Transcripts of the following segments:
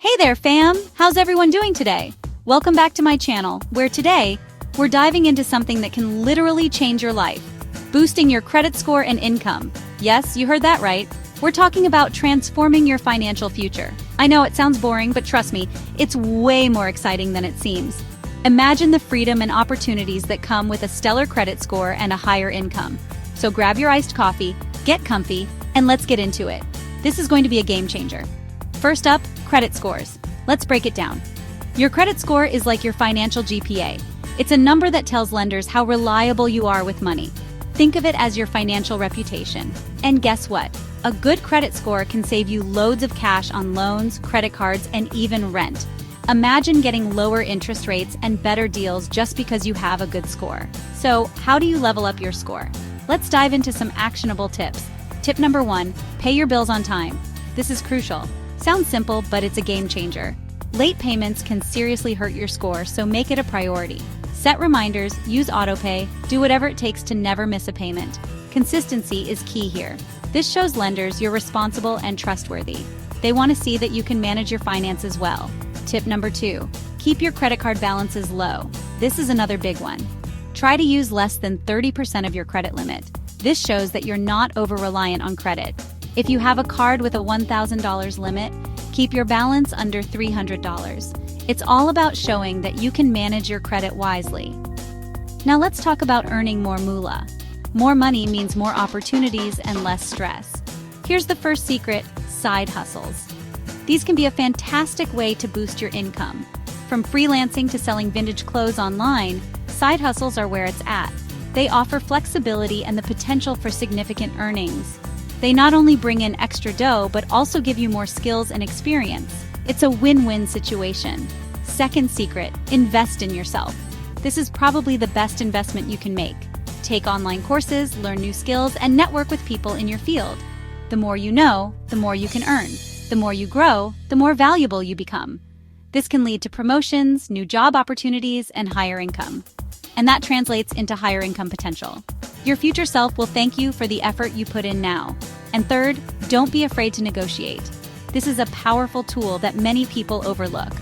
Hey there, fam! How's everyone doing today? Welcome back to my channel, where today, we're diving into something that can literally change your life. Boosting your credit score and income. Yes, you heard that right. We're talking about transforming your financial future. I know it sounds boring, but trust me, it's way more exciting than it seems. Imagine the freedom and opportunities that come with a stellar credit score and a higher income. So grab your iced coffee, get comfy, and let's get into it. This is going to be a game changer. First up, credit scores. Let's break it down. Your credit score is like your financial GPA. It's a number that tells lenders how reliable you are with money. Think of it as your financial reputation. And guess what? A good credit score can save you loads of cash on loans, credit cards, and even rent. Imagine getting lower interest rates and better deals just because you have a good score. So, how do you level up your score? Let's dive into some actionable tips. Tip number 1, pay your bills on time. This is crucial. Sounds simple, but it's a game changer. Late payments can seriously hurt your score, so make it a priority. Set reminders, use autopay, do whatever it takes to never miss a payment. Consistency is key here. This shows lenders you're responsible and trustworthy. They want to see that you can manage your finances well. Tip number 2, keep your credit card balances low. This is another big one. Try to use less than 30% of your credit limit. This shows that you're not over-reliant on credit. If you have a card with a $1,000 limit, keep your balance under $300. It's all about showing that you can manage your credit wisely. Now let's talk about earning more moolah. More money means more opportunities and less stress. Here's the first secret: side hustles. These can be a fantastic way to boost your income. From freelancing to selling vintage clothes online, side hustles are where it's at. They offer flexibility and the potential for significant earnings. They not only bring in extra dough, but also give you more skills and experience. It's a win-win situation. Second secret, invest in yourself. This is probably the best investment you can make. Take online courses, learn new skills, and network with people in your field. The more you know, the more you can earn. The more you grow, the more valuable you become. This can lead to promotions, new job opportunities, and higher income. And that translates into higher income potential. Your future self will thank you for the effort you put in now. And third, don't be afraid to negotiate. This is a powerful tool that many people overlook.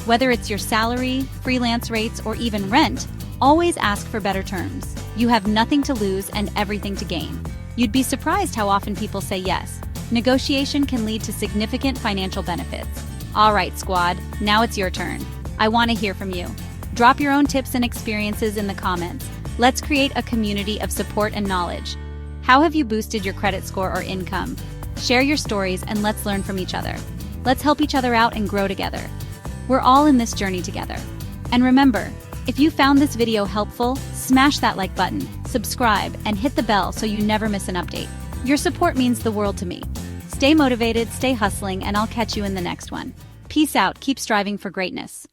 Whether it's your salary, freelance rates, or even rent, always ask for better terms. You have nothing to lose and everything to gain. You'd be surprised how often people say yes. Negotiation can lead to significant financial benefits. All right, squad, now it's your turn. I want to hear from you. Drop your own tips and experiences in the comments. Let's create a community of support and knowledge. How have you boosted your credit score or income? Share your stories and let's learn from each other. Let's help each other out and grow together. We're all in this journey together. And remember, if you found this video helpful, smash that like button, subscribe, and hit the bell so you never miss an update. Your support means the world to me. Stay motivated, stay hustling, and I'll catch you in the next one. Peace out, keep striving for greatness.